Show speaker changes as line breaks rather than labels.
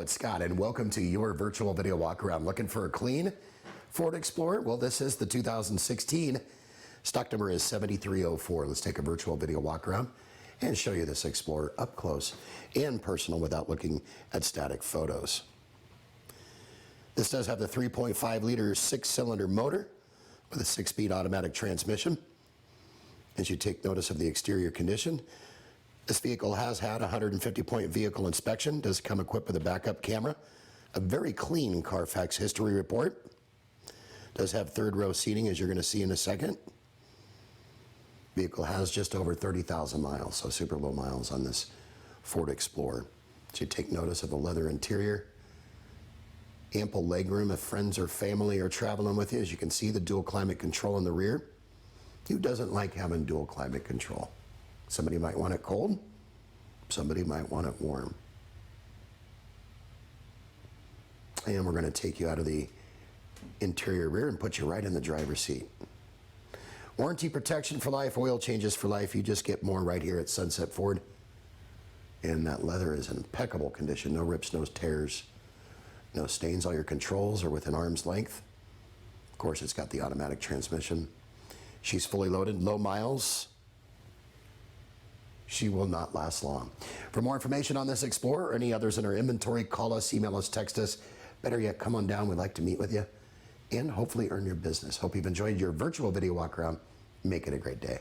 it's Scott, and welcome to your virtual video walk around. Looking for a clean Ford Explorer? Well, this is the 2016. Stock number is 7304. Let's take a virtual video walk around and show you this Explorer up close and personal without looking at static photos. This does have the 3.5 liter 6-cylinder motor with a 6-speed automatic transmission. As you take notice of the exterior condition, this vehicle has had a 150-point vehicle inspection, does come equipped with a backup camera, a very clean Carfax history report, does have third row seating as you're going to see in a second. Vehicle has just over 30,000 miles, so super low miles on this Ford Explorer. So you take notice of the leather interior, ample legroom if friends or family are traveling with you. As you can see, the dual climate control in the rear. Who doesn't like having dual climate control? Somebody might want it cold, somebody might want it warm. And we're going to take you out of the interior rear and put you right in the driver's seat. Warranty protection for life, oil changes for life. You just get more right here at Sunset Ford. And that leather is in impeccable condition. No rips, no tears, no stains. All your controls are within arm's length. Of course, it's got the automatic transmission. She's fully loaded, low miles. She will not last long. For more information on this Explorer or any others in our inventory, call us, email us, text us. Better yet, come on down. We'd like to meet with you and hopefully earn your business. Hope you've enjoyed your virtual video walk around. Make it a great day.